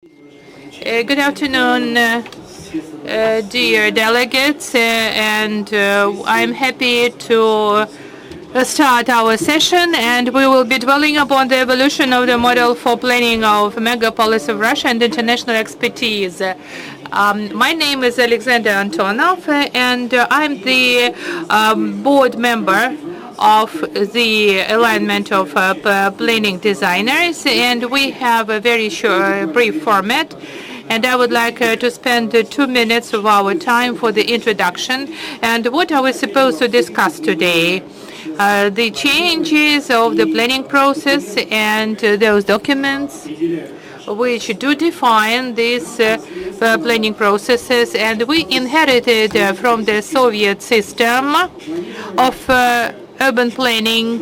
Good afternoon, dear delegates, and I'm happy to start our session, and we will be dwelling upon the evolution of the model for planning of megapolis of Russia and international expertise. My name is Alexander Antonov, and I'm the board member of the alignment of planning designers, and we have a very short, brief format. And I would like to spend 2 minutes of our time for the introduction. And what are we supposed to discuss today? The changes of the planning process and those documents which do define these planning processes. And we inherited from the Soviet system of urban planning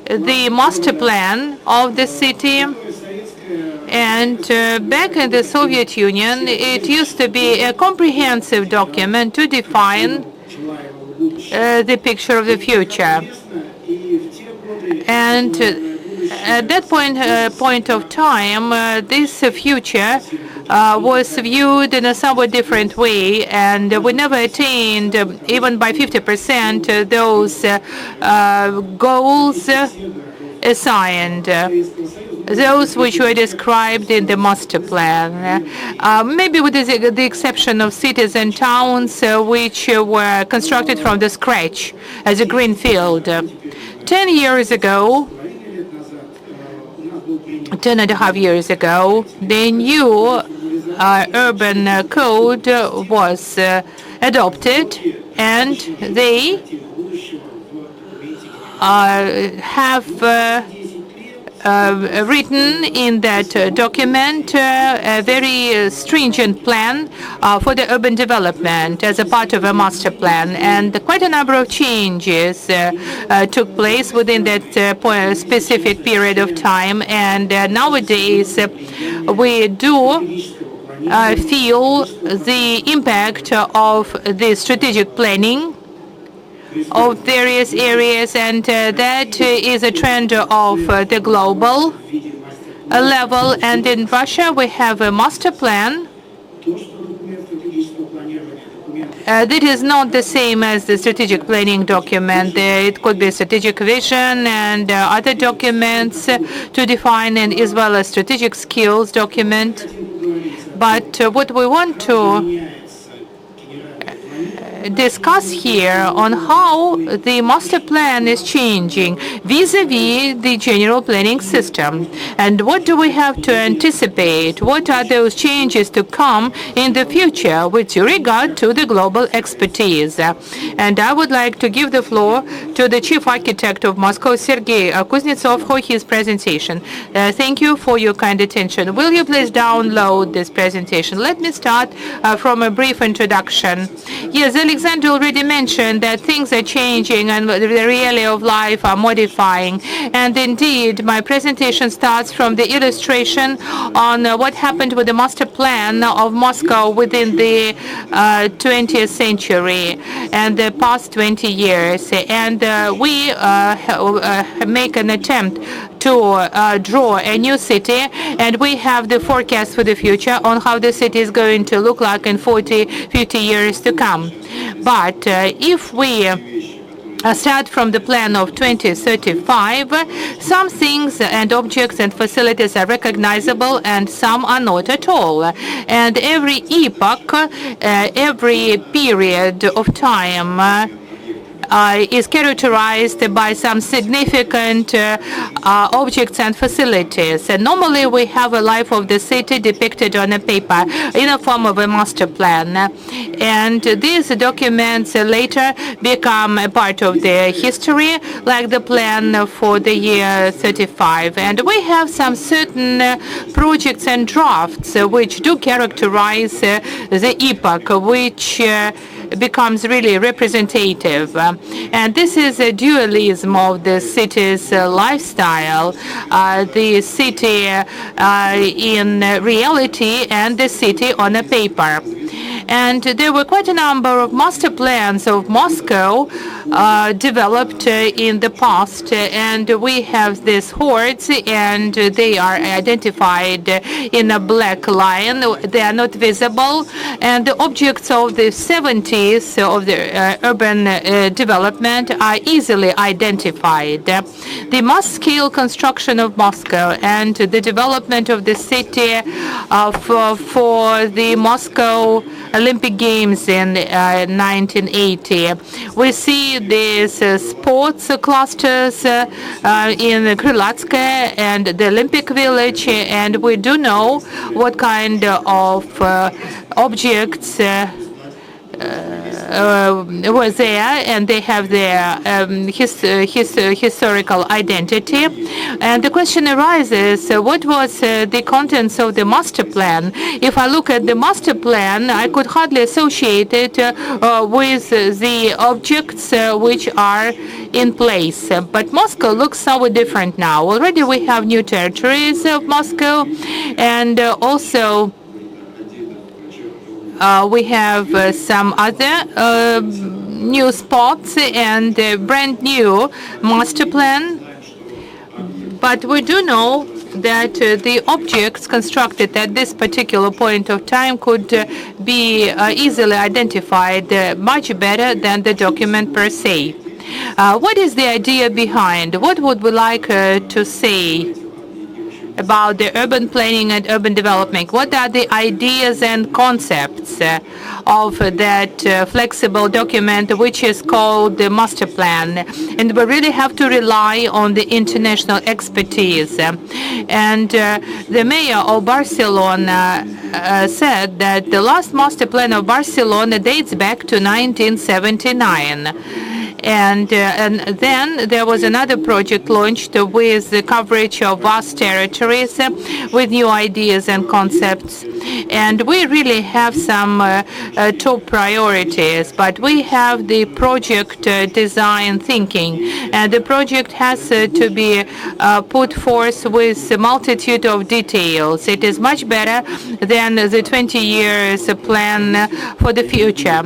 the master plan of the city. And back in the Soviet Union, it used to be a comprehensive document to define the picture of the future. And at that point of time, this future was viewed in a somewhat different way, and we never attained, even by 50%, those goals assigned, those which were described in the master plan. Maybe with the exception of cities and towns which were constructed from the scratch as a green field. 10 years ago, 10 and a half years ago, the new urban code was adopted, and they have written in that document a very stringent plan for the urban development as a part of a master plan. And quite a number of changes took place within that specific period of time. And nowadays, we do feel the impact of the strategic planning of various areas, and that is a trend of the global level. And in Russia, we have a master plan that is not the same as the strategic planning document. It could be strategic vision and other documents to define, and as well as strategic skills document. But what we want to discuss here on how the master plan is changing vis-a-vis the general planning system, and what do we have to anticipate, what are those changes to come in the future with regard to the global expertise. And I would like to give the floor to the chief architect of Moscow, Sergei Kuznetsov, for his presentation. Thank you for your kind attention. Will you please download this presentation? Let me start from a brief introduction. Yes, Alexander already mentioned that things are changing and the reality of life are modifying. And indeed, my presentation starts from the illustration on what happened with the master plan of Moscow within the 20th century and the past 20 years. And we make an attempt to draw a new city, and we have the forecast for the future on how the city is going to look like in 40, 50 years to come. But if we start from the plan of 2035, some things and objects and facilities are recognizable and some are not at all. And every epoch, every period of time is characterized by some significant objects and facilities. And normally we have a life of the city depicted on a paper in the form of a master plan. And these documents later become a part of the history, like the plan for the year 35. And we have some certain projects and drafts which do characterize the epoch, which becomes really representative. And this is a dualism of the city's lifestyle, the city in reality and the city on a paper. And there were quite a number of master plans of Moscow developed in the past, and we have these hordes, and they are identified in a black line. They are not visible, and the objects of the 70s of the urban development are easily identified. The mass-scale construction of Moscow and the development of the city for the Moscow Olympic Games in 1980. We see these sports clusters in Krylatska and the Olympic Village, and we do know what kind of objects was there, and they have their historical identity. And the question arises, what was the contents of the master plan? If I look at the master plan, I could hardly associate it with the objects which are in place. But Moscow looks somewhat different now. Already we have new territories of Moscow, and also we have some other new spots and brand new master plan. But we do know that the objects constructed at this particular point of time could be easily identified much better than the document per se. What is the idea behind? What would we like to say about the urban planning and urban development? What are the ideas and concepts of that flexible document, which is called the master plan? And we really have to rely on the international expertise. And the mayor of Barcelona said that the last master plan of Barcelona dates back to 1979. And then there was another project launched with the coverage of vast territories with new ideas and concepts. And we really have some top priorities, but we have the project design thinking. And the project has to be put forth with a multitude of details. It is much better than the 20 years plan for the future.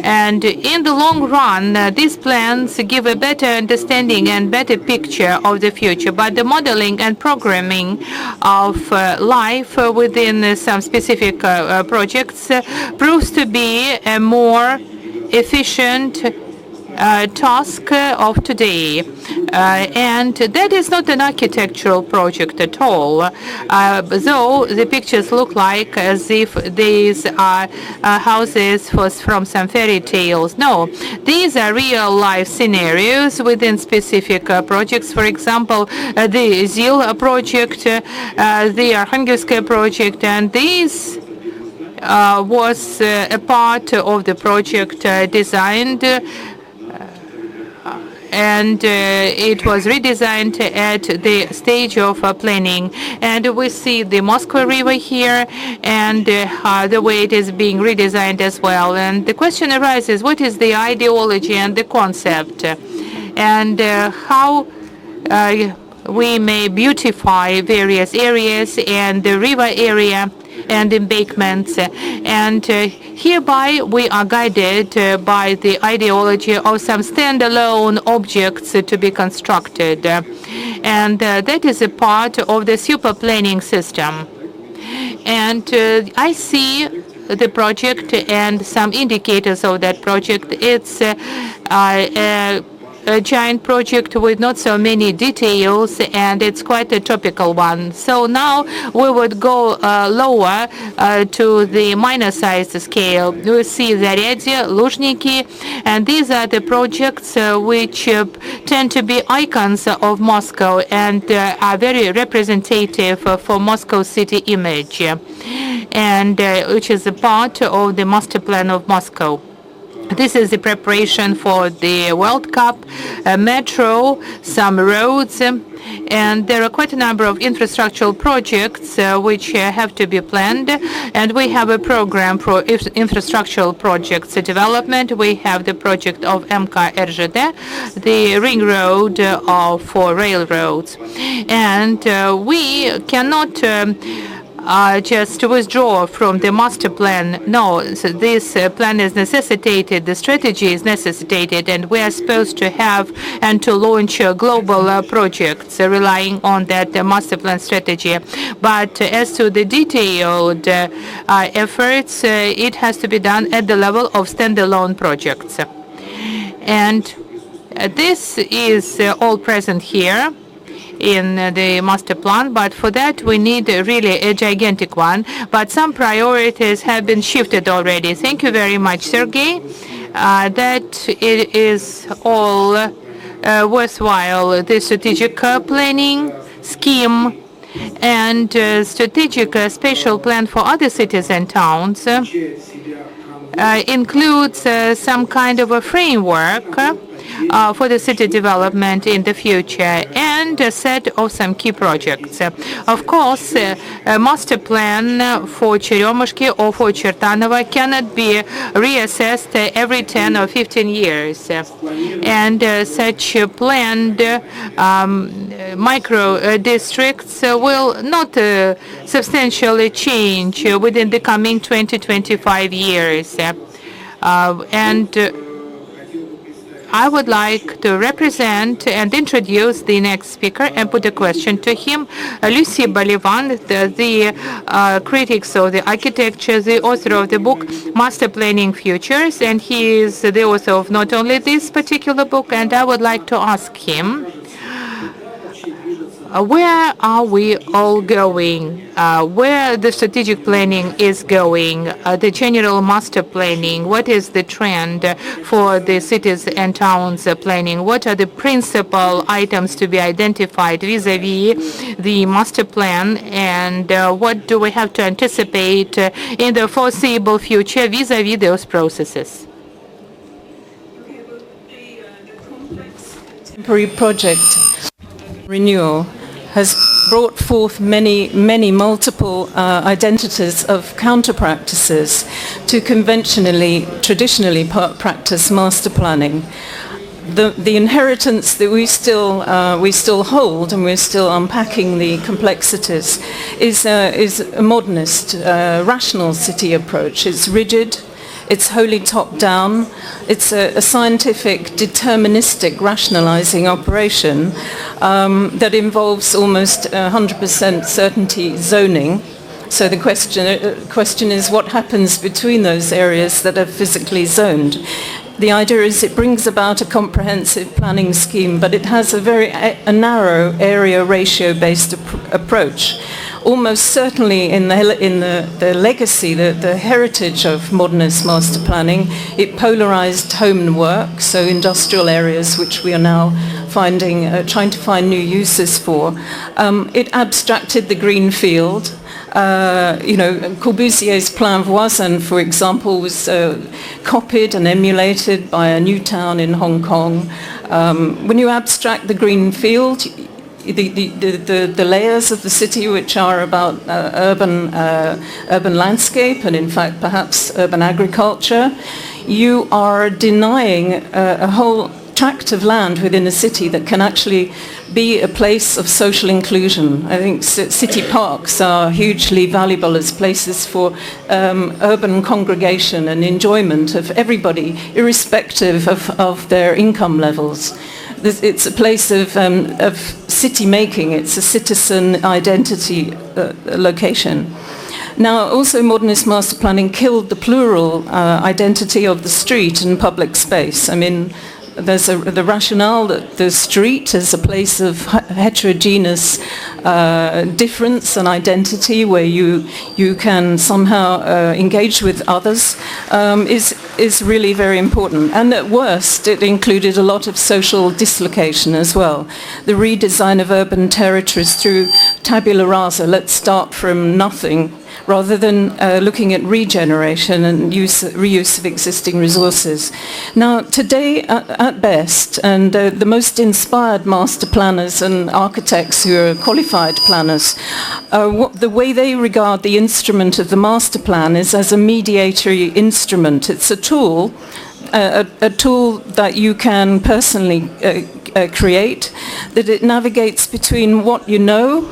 And in the long run, these plans give a better understanding and better picture of the future. But the modeling and programming of life within some specific projects proves to be a more efficient task of today. And that is not an architectural project at all, though the pictures look like as if these are houses from some fairy tales. No, these are real-life scenarios within specific projects. For example, the ZIL project, the Arkhangelsk project, and these was a part of the project designed and it was redesigned at the stage of planning. And we see the Moscow River here and the way it is being redesigned as well. And the question arises, what is the ideology and the concept? And how we may beautify various areas and the river area and embankments. And hereby we are guided by the ideology of some standalone objects to be constructed. And that is a part of the super planning system. And I see the project and some indicators of that project. It's a giant project with not so many details, and it's quite a topical one. So now we would go lower to the minor sized scale. We see Zaryadye, Luzhniki, and these are the projects which tend to be icons of Moscow and are very representative for Moscow city image, and which is a part of the master plan of Moscow. This is the preparation for the World Cup, metro, some roads, and there are quite a number of infrastructural projects which have to be planned. And we have a program for infrastructural projects development. We have the project of MK-RŽD, the ring road for railroads. And we cannot just withdraw from the master plan. No, so this plan is necessitated, the strategy is necessitated, and we are supposed to have and to launch global projects relying on that master plan strategy. But as to the detailed efforts, it has to be done at the level of standalone projects. And this is all present here in the master plan, but for that we need really a gigantic one. But some priorities have been shifted already. Thank you very much, Sergei. That it is all worthwhile. The strategic planning scheme and strategic spatial plan for other cities and towns includes some kind of a framework for the city development in the future and a set of some key projects. Of course, a master plan for Cheremушки or for Chertanovo cannot be reassessed every 10 or 15 years. And such planned micro districts will not substantially change within the coming 20-25 years. I would like to represent and introduce the next speaker and put a question to him. Lucy Balivan, the critics of the architecture, the author of the book Master Planning Futures, and he is the author of not only this particular book, and I would like to ask him, where are we all going? Where the strategic planning is going? The general master planning, what is the trend for the cities and towns planning? What are the principal items to be identified vis-a-vis the master plan? And what do we have to anticipate in the foreseeable future vis-a-vis those processes? Contemporary project renewal has brought forth many multiple identities of counter-practices to traditionally practice master planning. The inheritance that we still hold, and we're still unpacking the complexities, is a modernist, rational city approach. It's rigid. It's wholly top-down. It's a scientific, deterministic, rationalizing operation that involves almost 100% certainty zoning. So the question is what happens between those areas that are physically zoned. The idea is it brings about a comprehensive planning scheme, but it has a narrow area ratio-based approach. Almost certainly in the legacy, the heritage of modernist master planning, it polarized home and work, so industrial areas which we are now trying to find new uses for. It abstracted the green field. Corbusier's Plan Voisin, for example, was copied and emulated by a new town in Hong Kong. When you abstract the green field, the layers of the city which are about urban landscape and in fact perhaps urban agriculture, you are denying a whole tract of land within a city that can actually be a place of social inclusion. I think city parks are hugely valuable as places for urban congregation and enjoyment of everybody, irrespective of their income levels. It's a place of city making. It's a citizen identity location. Now, also modernist master planning killed the plural identity of the street and public space. I mean, there's the rationale that the street is a place of heterogeneous difference and identity where you can somehow engage with others is really very important. And at worst, it included a lot of social dislocation as well. The redesign of urban territories through tabula rasa, let's start from nothing, rather than looking at regeneration and reuse of existing resources. Now, today, at best, and the most inspired master planners and architects who are qualified planners, the way they regard the instrument of the master plan is as a mediatory instrument. It's a tool that you can personally create, that it navigates between what you know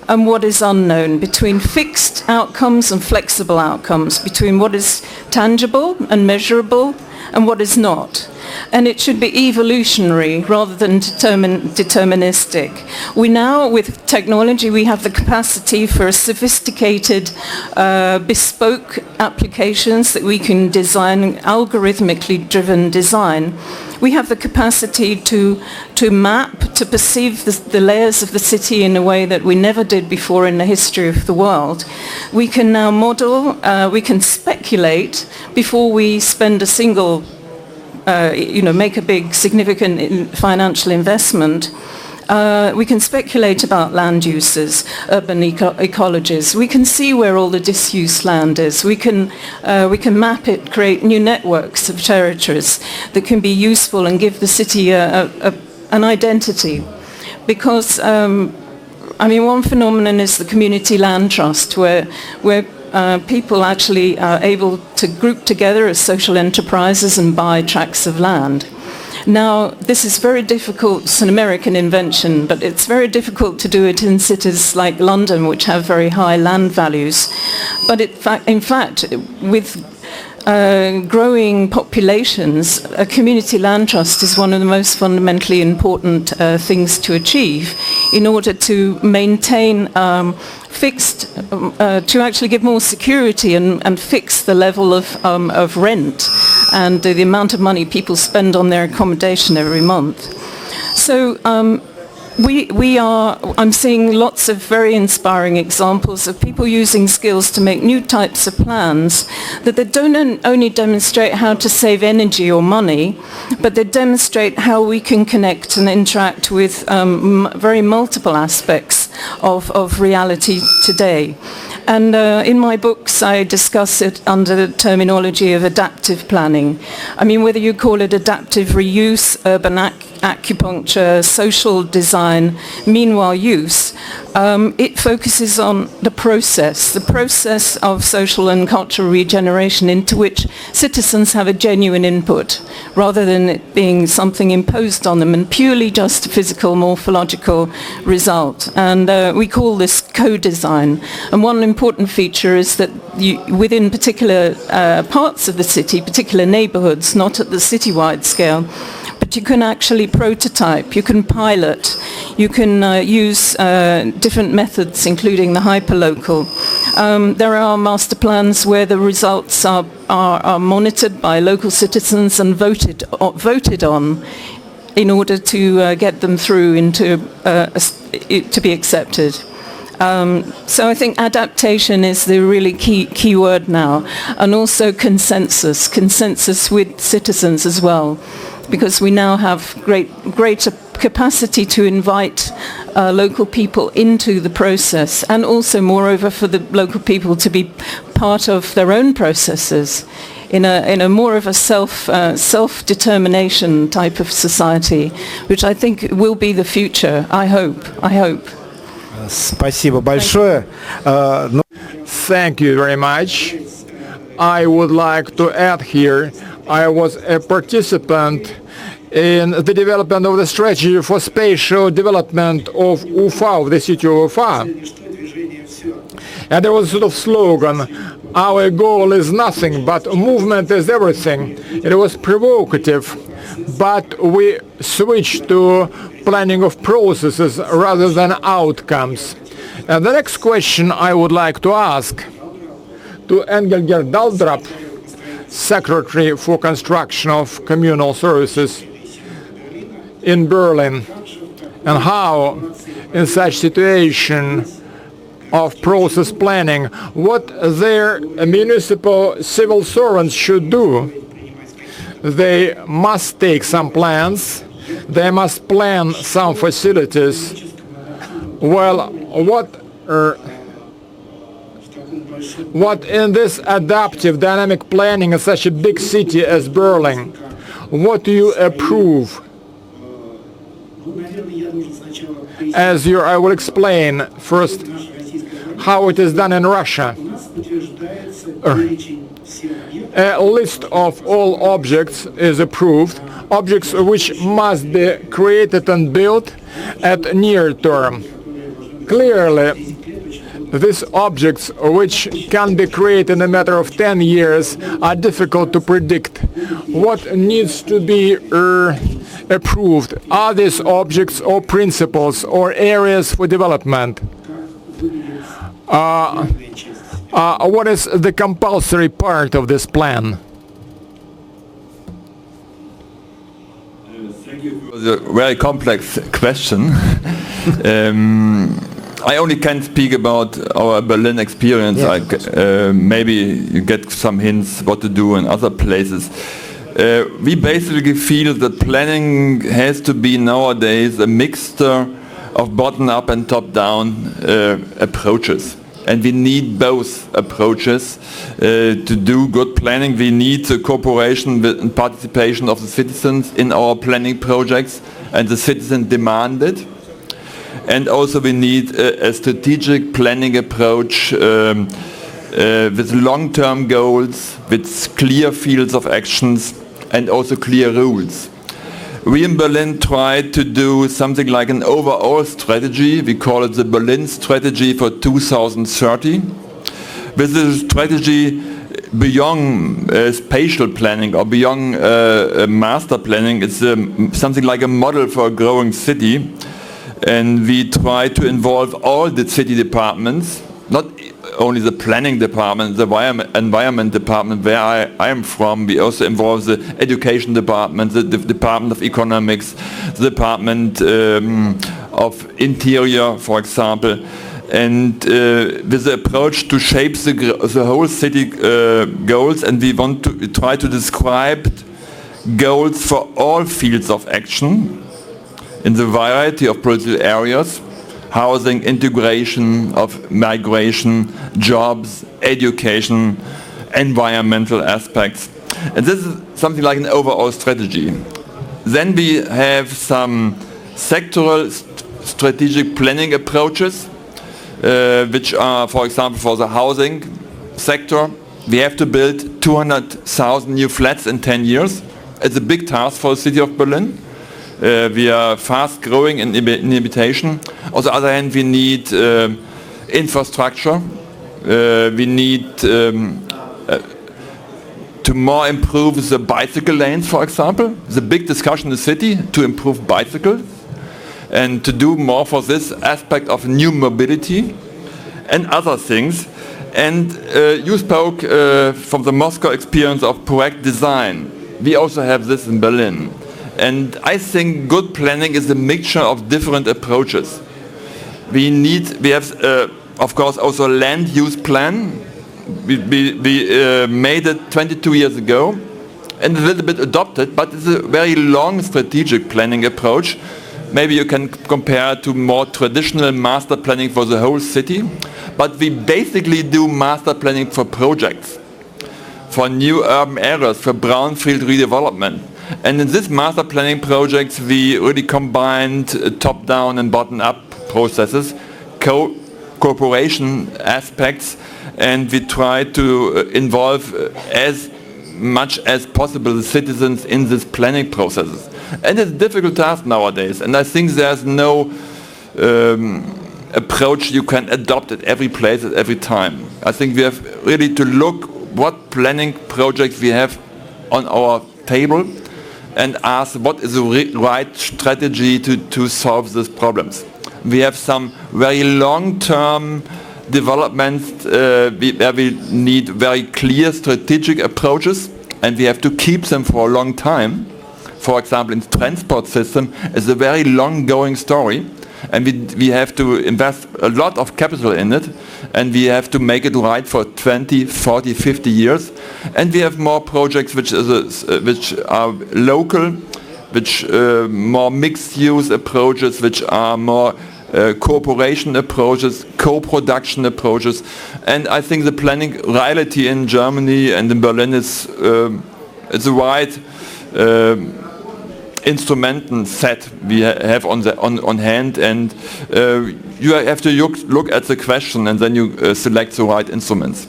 and what is unknown, between fixed outcomes and flexible outcomes, between what is tangible and measurable and what is not. And it should be evolutionary rather than deterministic. We now, with technology, we have the capacity for sophisticated, bespoke applications that we can design, algorithmically driven design. We have the capacity to map, to perceive the layers of the city in a way that we never did before in the history of the world. We can now model, we can speculate before we spend a single make a big, significant financial investment. We can speculate about land uses, urban ecologies. We can see where all the disused land is. We can map it, create new networks of territories that can be useful and give the city an identity. Because, one phenomenon is the community land trust, where people actually are able to group together as social enterprises and buy tracts of land. Now, this is very difficult. It's an American invention, but it's very difficult to do it in cities like London, which have very high land values. But in fact, with growing populations, a community land trust is one of the most fundamentally important things to achieve in order to maintain fixed, to actually give more security and fix the level of rent and the amount of money people spend on their accommodation every month. So I'm seeing lots of very inspiring examples of people using skills to make new types of plans that they don't only demonstrate how to save energy or money, but they demonstrate how we can connect and interact with very multiple aspects of reality today. And in my books, I discuss it under the terminology of adaptive planning. Whether you call it adaptive reuse, urban acupuncture, social design, meanwhile use, it focuses on the process of social and cultural regeneration into which citizens have a genuine input, rather than it being something imposed on them and purely just a physical, morphological result. And we call this co-design. And one important feature is that within particular parts of the city, particular neighborhoods, not at the citywide scale, but you can actually prototype, you can pilot, you can use different methods, including the hyperlocal. There are master plans where the results are monitored by local citizens and voted on in order to get them through into to be accepted. So I think adaptation is the really key word now, and also consensus with citizens as well, because we now have greater capacity to invite local people into the process, and also, moreover, for the local people to be part of their own processes in a more of a self-determination type of society, which I think will be the future. I hope. Спасибо большое. Thank you very much. I would like to add here, I was a participant in the development of the strategy for spatial development of Ufa, of the city of Ufa. And there was a sort of slogan, our goal is nothing, but movement is everything. It was provocative, but we switched to planning of processes rather than outcomes. And the next question I would like to ask to Engelgerd Daldrap, Secretary for Construction of Communal Services in Berlin, and how in such situation of process planning, what their municipal civil servants should do. They must take some plans, they must plan some facilities. Well, what in this adaptive dynamic planning in such a big city as Berlin, what do you approve? I will explain first how it is done in Russia. A list of all objects is approved, objects which must be created and built at near term. Clearly, these objects, which can be created in a matter of 10 years, are difficult to predict. What needs to be approved? Are these objects or principles or areas for development? What is the compulsory part of this plan? Thank you for the very complex question. I only can speak about our Berlin experience. Yeah. Maybe you get some hints what to do in other places. We basically feel that planning has to be nowadays a mixture of bottom-up and top-down approaches. And we need both approaches to do good planning. We need the cooperation and participation of the citizens in our planning projects, and the citizens demand it. And also we need a strategic planning approach with long-term goals, with clear fields of actions, and also clear rules. We in Berlin tried to do something like an overall strategy. We call it the Berlin Strategy for 2030. With a strategy beyond spatial planning or beyond master planning, it's something like a model for a growing city. And we try to involve all the city departments, not only the planning department, the environment department where I am from. We also involve the education department, the department of economics, the department of interior, for example. And with the approach to shape the whole city goals, and we want to try to describe goals for all fields of action in the variety of political areas: housing, integration of migration, jobs, education, environmental aspects. And this is something like an overall strategy. Then we have some sectoral strategic planning approaches, which are, for example, for the housing sector. We have to build 200,000 new flats in 10 years. It's a big task for the city of Berlin. We are fast growing in habitation. On the other hand, we need infrastructure. We need to more improve the bicycle lanes, for example. The big discussion in the city to improve bicycles and to do more for this aspect of new mobility and other things. And you spoke from the Moscow experience of project design. We also have this in Berlin. And I think good planning is a mixture of different approaches. We have, of course, also a land use plan. We made it 22 years ago and a little bit adopted, but it's a very long strategic planning approach. Maybe you can compare to more traditional master planning for the whole city, but we basically do master planning for projects, for new urban areas, for brownfield redevelopment. And in this master planning projects, we really combined top-down and bottom-up processes, cooperation aspects, and we try to involve as much as possible the citizens in these planning processes. And it's a difficult task nowadays, and I think there's no approach you can adopt at every place at every time. I think we have really to look what planning projects we have on our table and ask what is the right strategy to solve these problems. We have some very long-term developments where we need very clear strategic approaches, and we have to keep them for a long time. For example, in the transport system, it's a very long-going story, and we have to invest a lot of capital in it, and we have to make it right for 20, 40, 50 years. And we have more projects which are local, which more mixed-use approaches, which are more cooperation approaches, co-production approaches. And I think the planning reality in Germany and in Berlin is it's a wide instrument set we have on hand, and you have to look at the question and then you select the right instruments.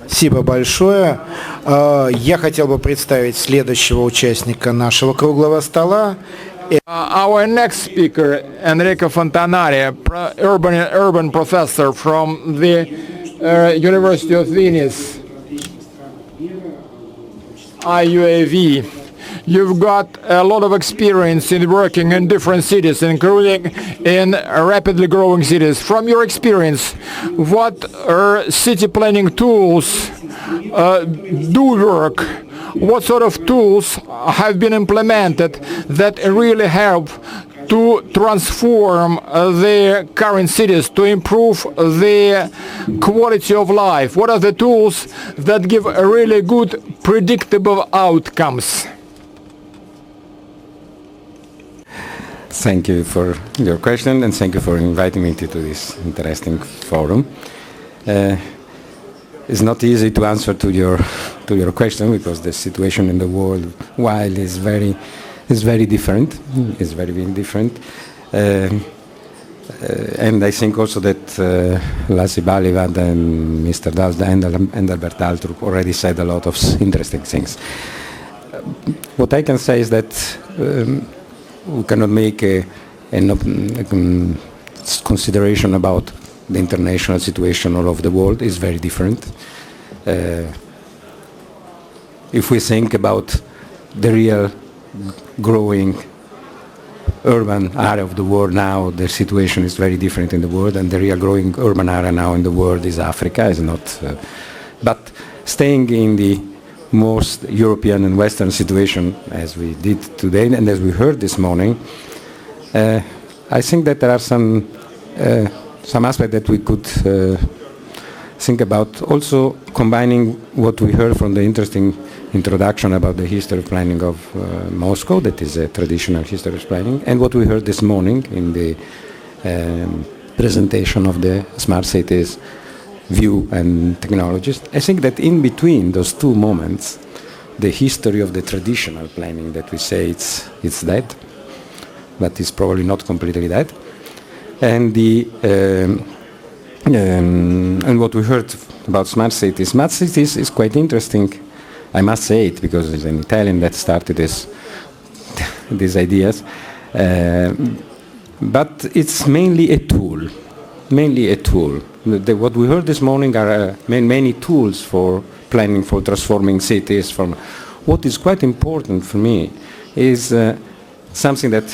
Спасибо большое. Я хотел бы представить следующего участника нашего круглого стола. Our next speaker, Enrico Fontanari, urban professor from the University of Venice, IUAV. You've got a lot of experience in working in different cities, including in rapidly growing cities. From your experience, what city planning tools do work? What sort of tools have been implemented that really help to transform the current cities, to improve the quality of life? What are the tools that give really good, predictable outcomes? Thank you for your question, and thank you for inviting me to this interesting forum. It's not easy to answer to your question, because the situation in the world while is very different. It's very different, and I think also that Lassi Balivad and Mr. Dalda and Albert Altrup already said a lot of interesting things. What I can say is that we cannot make a consideration about the international situation all over the world. Is very different. If we think about the real growing urban area of the world now, the situation is very different in the world, and the real growing urban area now in the world is Africa. Is not, but staying in the most European and Western situation, as we did today and as we heard this morning, I think that there are some aspects that we could think about, also combining what we heard from the interesting introduction about the history of planning of Moscow, that is a traditional history of planning, and what we heard this morning in the presentation of the smart cities view and technologies. I think that in between those two moments, the history of the traditional planning, that we say it's dead, but it's probably not completely dead, and and what we heard about smart cities. Smart cities is quite interesting. I must say it, because it's an Italian that started these ideas, but it's mainly a tool. What we heard this morning are many tools for planning, for transforming cities. What is quite important for me is something that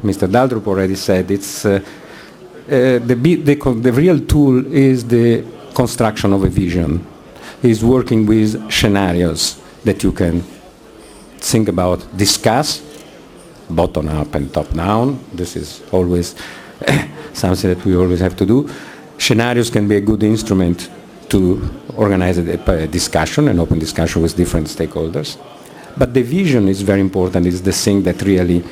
Mr. Daldrup already said. It's the real tool is the construction of a vision. Is working with scenarios that you can think about, discuss, bottom up and top down. This is always something that we always have to do. Scenarios can be a good instrument to organize a discussion, an open discussion with different stakeholders. But the vision is very important. It's the thing that really,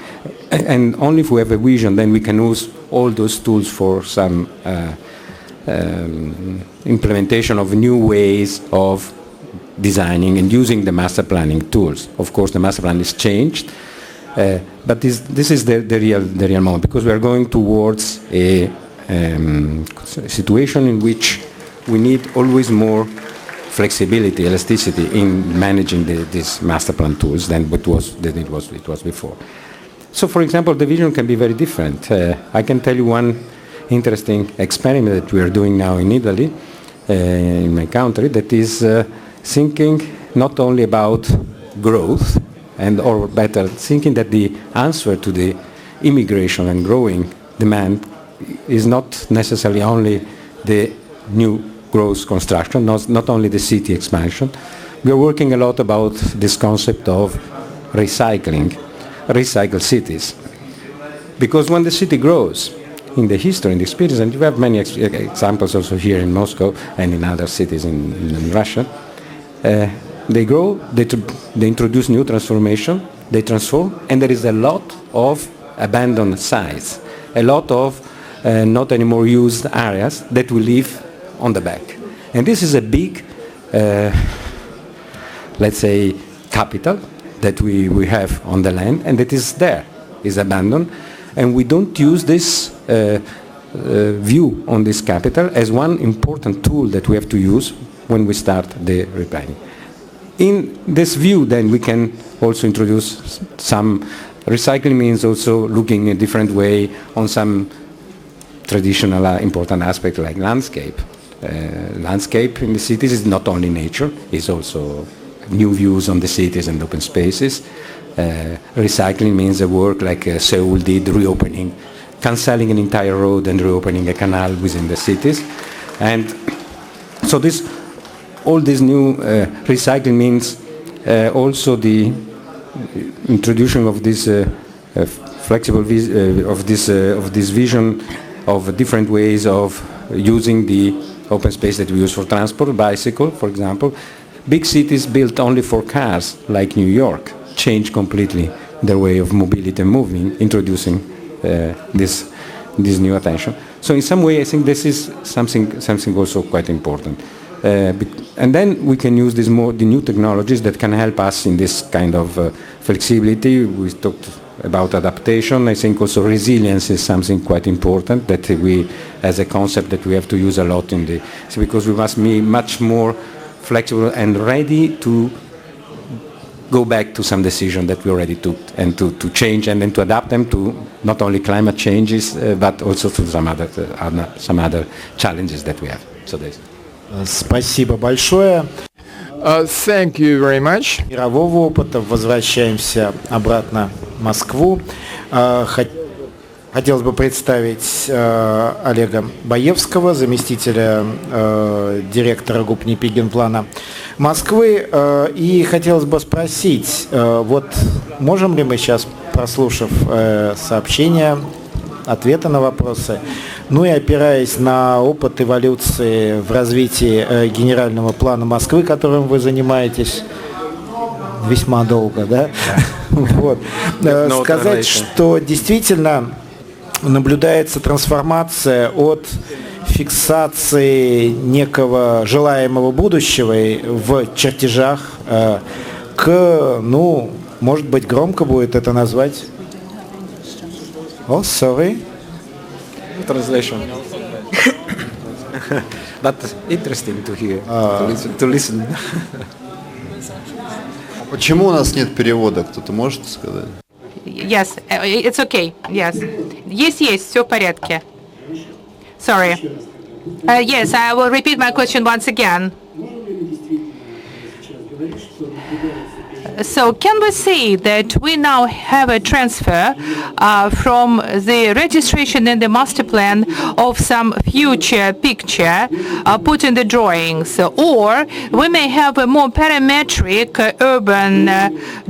and only if we have a vision, then we can use all those tools for some implementation of new ways of designing and using the master planning tools. Of course, the master plan is changed, but this is the real moment, because we are going towards a situation in which we need always more flexibility, elasticity in managing these master plan tools than it was before. So, for example, the vision can be very different. I can tell you one interesting experiment that we are doing now in Italy, in my country, that is thinking not only about growth, or better, thinking that the answer to the immigration and growing demand is not necessarily only the new growth construction, not only the city expansion. We are working a lot about this concept of recycle cities. Because when the city grows, in the history, in the experience, and you have many examples also here in Moscow and in other cities in Russia, they grow, they introduce new transformation, they transform, and there is a lot of abandoned sites, a lot of not anymore used areas that will leave on the back. And this is a big, let's say, capital that we have on the land, and that is there, is abandoned, and we don't use this view on this capital as one important tool that we have to use when we start the replanning. In this view, then, we can also introduce some recycling means also looking in a different way on some traditional important aspect like landscape. Landscape in the cities is not only nature, it's also new views on the cities and open spaces. Recycling means a work like Seoul did, reopening, cancelling an entire road and reopening a canal within the cities. And so all this new recycling means also the introduction of this flexible of this vision of different ways of using the open space that we use for transport, bicycle, for example. Big cities built only for cars, like New York, changed completely their way of mobility and moving, introducing this new attention. So in some way, I think this is something also quite important. And then we can use the new technologies that can help us in this kind of flexibility. We talked about adaptation. I think also resilience is something quite important that we, as a concept that we have to use a lot because we must be much more flexible and ready to go back to some decision that we already took and to change and then to adapt them to not only climate changes but also to some other challenges that we have. So this. Спасибо большое. Thank you very much. Мирового опыта. Возвращаемся обратно в Москву. Хотелось бы представить Олега Баевского, заместителя директора ГУП Непигенплана Москвы. И хотелось бы спросить, вот можем ли мы сейчас, прослушав сообщения, ответы на вопросы, ну и опираясь на опыт эволюции в развитии генерального плана Москвы, которым вы занимаетесь весьма долго, да? Вот. Сказать, что действительно наблюдается трансформация от фиксации некого желаемого будущего в чертежах к, ну, может быть, громко будет это назвать. Oh, sorry. Translation. But interesting to hear, to listen. Почему у нас нет перевода? Кто-то может сказать? Yes, it's okay. Yes. Есть, все в порядке. Sorry. Yes, I will repeat my question once again. So can we say that we now have a transfer from the registration in the master plan of some future picture put in the drawings, or we may have a more parametric urban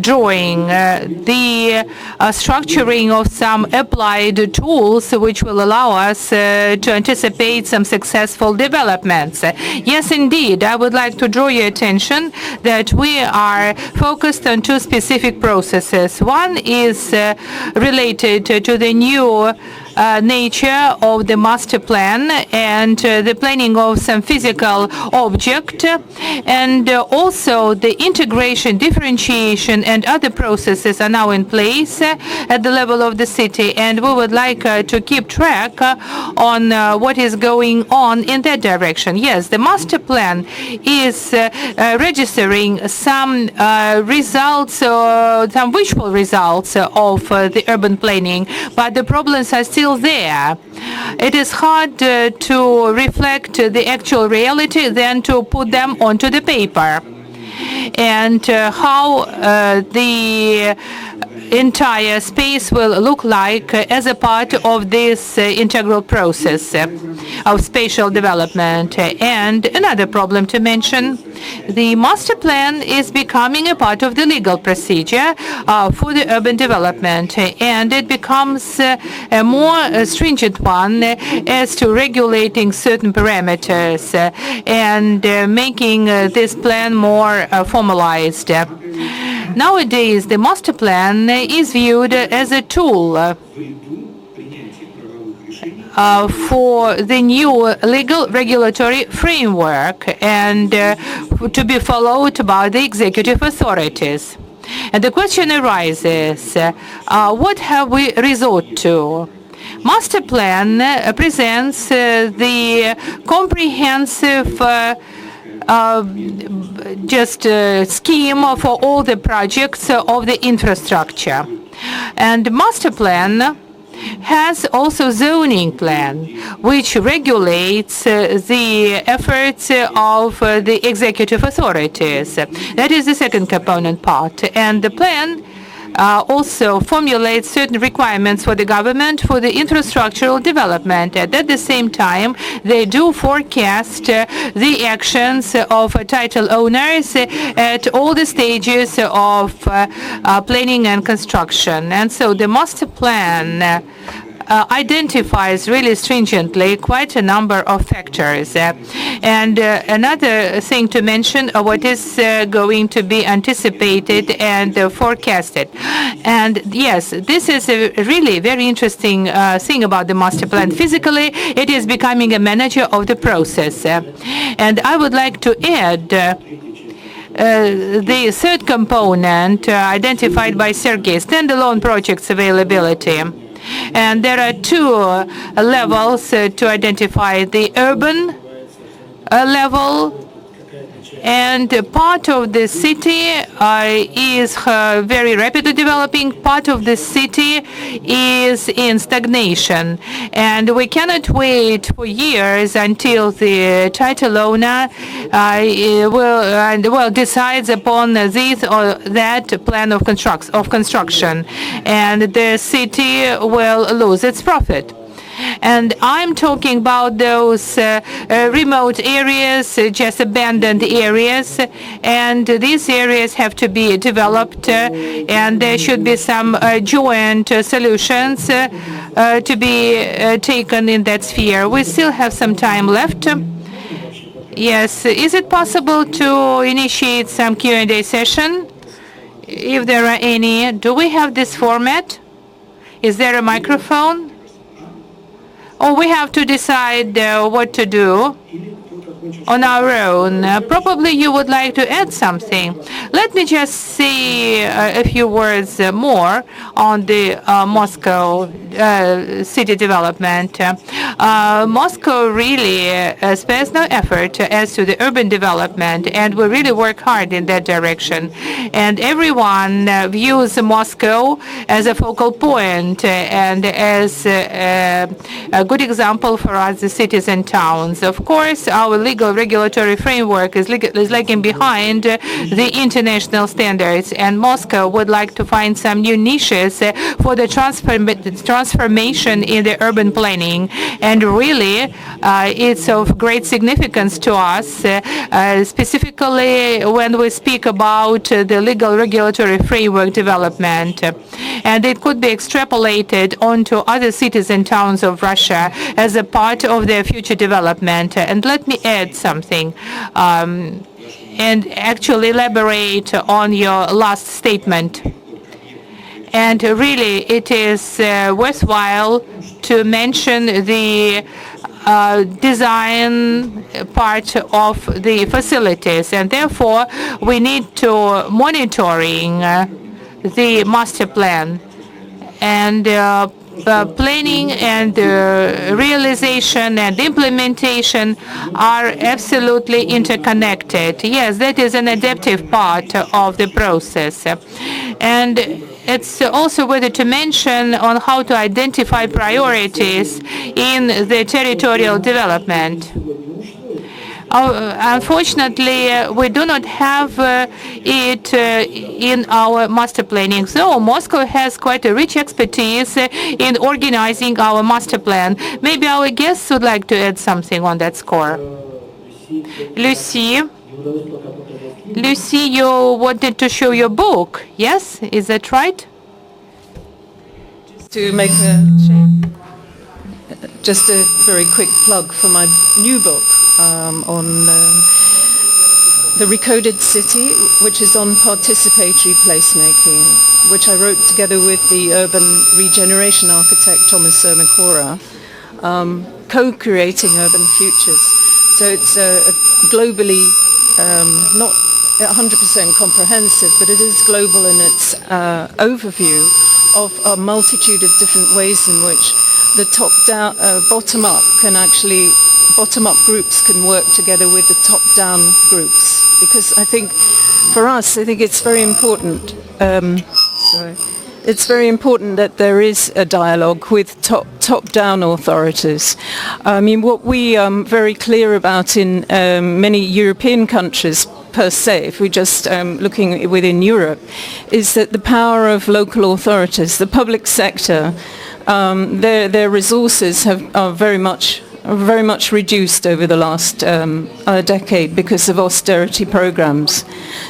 drawing, the structuring of some applied tools which will allow us to anticipate some successful developments? Yes, indeed. I would like to draw your attention that we are focused on two specific processes. One is related to the new nature of the master plan and the planning of some physical object, and also the integration, differentiation, and other processes are now in place at the level of the city, and we would like to keep track on what is going on in that direction. Yes, the master plan is registering some results, some visual results of the urban planning, but the problems are still there. It is hard to reflect the actual reality than to put them onto the paper. And how the entire space will look like as a part of this integral process of spatial development. And another problem to mention, the master plan is becoming a part of the legal procedure for the urban development, and it becomes a more stringent one as to regulating certain parameters and making this plan more formalized. Nowadays, the master plan is viewed as a tool for the new legal regulatory framework and to be followed by the executive authorities. And the question arises, what have we resort to? Master plan presents the comprehensive scheme for all the projects of the infrastructure. And master plan has also zoning plan, which regulates the efforts of the executive authorities. That is the second component part. And the plan also formulates certain requirements for the government for the infrastructural development. And at the same time, they do forecast the actions of title owners at all the stages of planning and construction. And so the master plan identifies really stringently quite a number of factors. And another thing to mention, what is going to be anticipated and forecasted. And yes, this is a really very interesting thing about the master plan. Physically, it is becoming a manager of the process. And I would like to add the third component identified by Sergei, standalone projects availability. And there are two levels to identify: the urban level, and part of the city is very rapidly developing. Part of the city is in stagnation, and we cannot wait for years until the title owner decides upon this or that plan of construction, and the city will lose its profit. And I'm talking about those remote areas, just abandoned areas, and these areas have to be developed, and there should be some joint solutions to be taken in that sphere. We still have some time left. Yes, is it possible to initiate some Q&A session? If there are any, do we have this format? Is there a microphone? Or we have to decide what to do on our own. Probably you would like to add something. Let me just say a few words more on the Moscow city development. Moscow really spares no effort as to the urban development, and we really work hard in that direction. And everyone views Moscow as a focal point and as a good example for us, the cities and towns. Of course, our legal regulatory framework is lagging behind the international standards, and Moscow would like to find some new niches for the transformation in the urban planning. And really, it's of great significance to us, specifically when we speak about the legal regulatory framework development. And it could be extrapolated onto other cities and towns of Russia as a part of their future development. And let me add something and actually elaborate on your last statement. And really, it is worthwhile to mention the design part of the facilities, and therefore we need to monitoring the master plan, and planning and realization and implementation are absolutely interconnected. Yes, that is an adaptive part of the process. And it's also worth to mention on how to identify priorities in the territorial development. Unfortunately, we do not have it in our master planning. So Moscow has quite a rich expertise in organizing our master plan. Maybe our guests would like to add something on that score. Lucy, you wanted to show your book, yes? Is that right? To make just a very quick plug for my new book on the Recoded City, which is on participatory placemaking, which I wrote together with the urban regeneration architect Thomas Sermacora, co-creating urban futures. So it's globally not 100% comprehensive, but it is global in its overview of a multitude of different ways in which the top-down, bottom-up groups can work together with the top-down groups. Because I think, for us, I think it's very important. it's very important that there is a dialogue with top-down authorities. I mean, what we are very clear about in many European countries per se, if we're just looking within Europe, is that the power of local authorities, the public sector, their resources are very much reduced over the last decade because of austerity programs.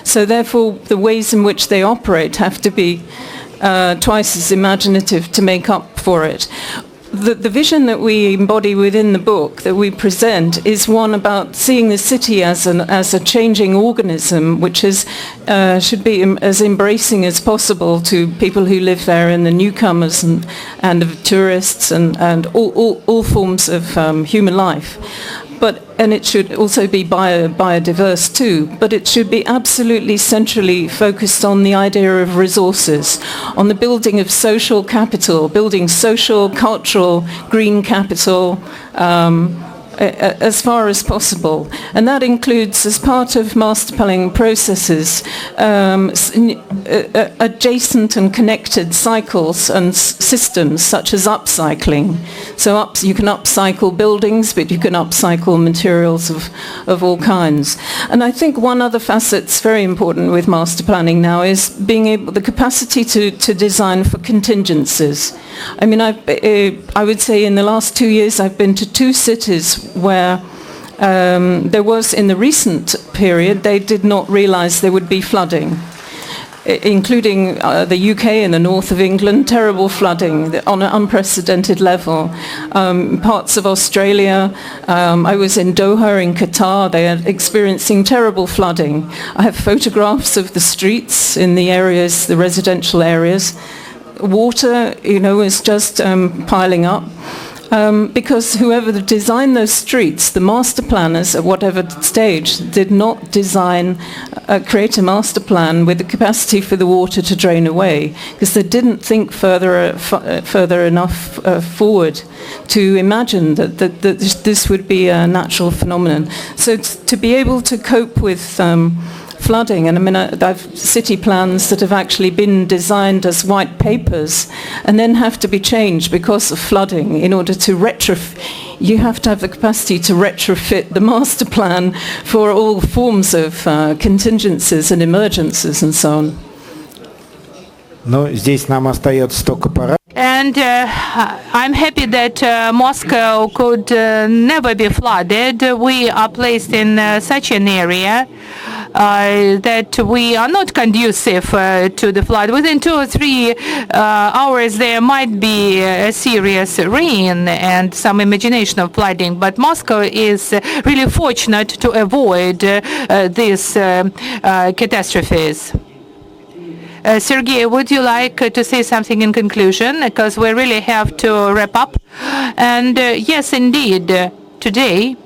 So therefore, the ways in which they operate have to be twice as imaginative to make up for it. The vision that we embody within the book that we present is one about seeing the city as a changing organism, which should be as embracing as possible to people who live there and the newcomers and the tourists and all forms of human life. And it should also be biodiverse too, but it should be absolutely centrally focused on the idea of resources, on the building of social capital, building social, cultural, green capital, as far as possible. And that includes, as part of master planning processes, adjacent and connected cycles and systems such as upcycling. So you can upcycle buildings, but you can upcycle materials of all kinds. And I think one other facet that's very important with master planning now is the capacity to design for contingencies. I mean, I would say in the last 2 years I've been to 2 cities where there was, in the recent period, they did not realize there would be flooding, including the UK and the north of England, terrible flooding on an unprecedented level. Parts of Australia, I was in Doha in Qatar, they are experiencing terrible flooding. I have photographs of the streets in the areas, the residential areas. Water, is just piling up. Because whoever designed those streets, the master planners at whatever stage, did not create a master plan with the capacity for the water to drain away, because they didn't think further enough forward to imagine that this would be a natural phenomenon. So to be able to cope with flooding, and I mean, I've city plans that have actually been designed as white papers and then have to be changed because of flooding in order to you have to have the capacity to retrofit the master plan for all forms of contingencies and emergencies and so on. Здесь нам остается только пора. And I'm happy that Moscow could never be flooded. We are placed in such an area that we are not conducive to the flood. Within 2 or 3 hours there might be a serious rain and some imagination of flooding, but Moscow is really fortunate to avoid these catastrophes. Sergei, would you like to say something in conclusion? Because we really have to wrap up. And yes, indeed, today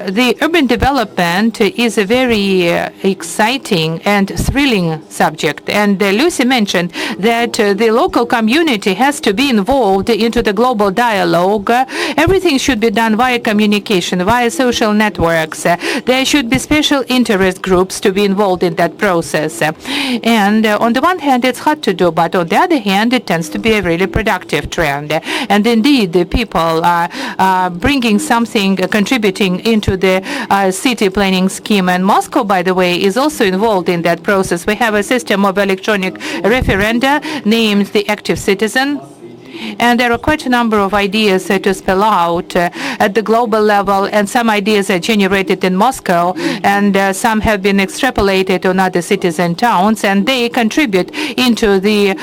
the urban development is a very exciting and thrilling subject. And Lucy mentioned that the local community has to be involved into the global dialogue. Everything should be done via communication, via social networks. There should be special interest groups to be involved in that process. And on the one hand, it's hard to do, but on the other hand, it tends to be a really productive trend. And indeed, the people are bringing something, contributing into the city planning scheme. And Moscow, by the way, is also involved in that process. We have a system of electronic referenda named the Active Citizen. And there are quite a number of ideas to spell out at the global level, and some ideas are generated in Moscow, and some have been extrapolated on other cities and towns, and they contribute into the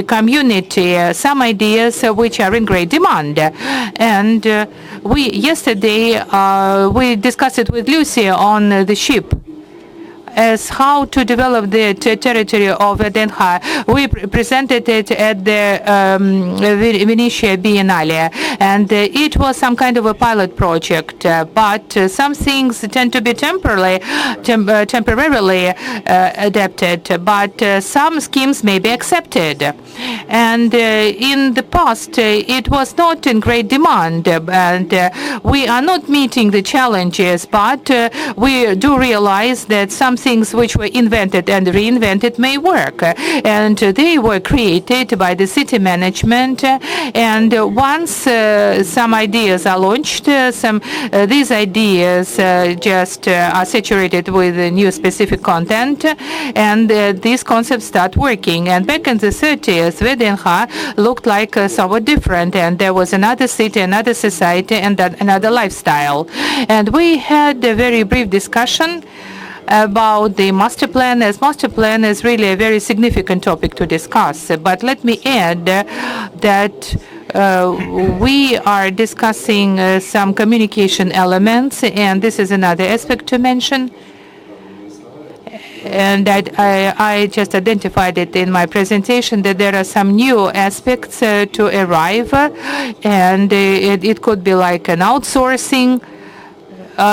community some ideas which are in great demand. And yesterday we discussed it with Lucy on the ship, as how to develop the territory of Denha. We presented it at the Venetia Biennale, and it was some kind of a pilot project, but some things tend to be temporarily adapted, but some schemes may be accepted. And in the past, it was not in great demand, and we are not meeting the challenges, but we do realize that some things which were invented and reinvented may work. And they were created by the city management. And once some ideas are launched, these ideas just are saturated with new specific content, and these concepts start working. And back in the 30s, VDNH looked like somewhat different, and there was another city, another society, and another lifestyle. And we had a very brief discussion about the master plan, as master plan is really a very significant topic to discuss. But let me add that we are discussing some communication elements, and this is another aspect to mention. And I just identified it in my presentation that there are some new aspects to arrive, and it could be like an outsourcing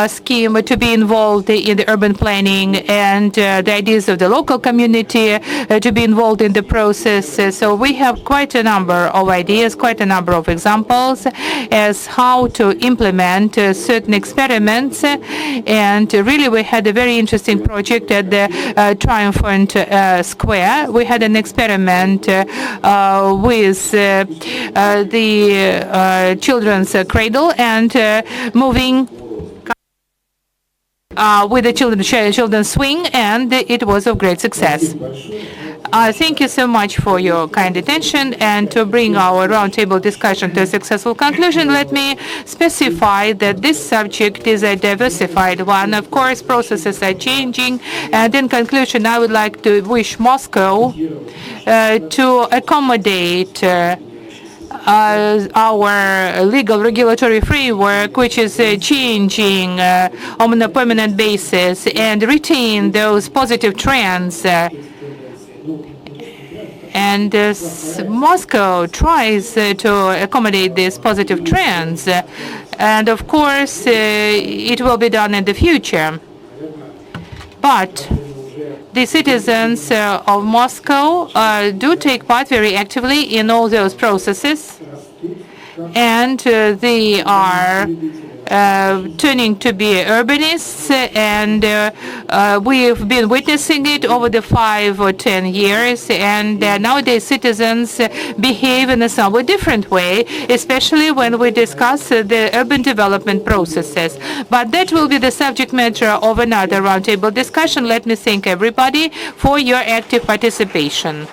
scheme to be involved in the urban planning, and the ideas of the local community to be involved in the process. So we have quite a number of ideas, quite a number of examples as how to implement certain experiments. And really we had a very interesting project at the Triumphant Square. We had an experiment with the children's cradle and moving with the children's swing, and it was of great success. Thank you so much for your kind attention, and to bring our roundtable discussion to a successful conclusion, let me specify that this subject is a diversified one. Of course, processes are changing, and in conclusion, I would like to wish Moscow to accommodate our legal regulatory framework, which is changing on a permanent basis, and retain those positive trends. And Moscow tries to accommodate these positive trends. And of course, it will be done in the future. But the citizens of Moscow do take part very actively in all those processes, and they are turning to be urbanists, and we've been witnessing it over the 5 or 10 years, and nowadays citizens behave in a somewhat different way, especially when we discuss the urban development processes. But that will be the subject matter of another roundtable discussion. Let me thank everybody for your active participation.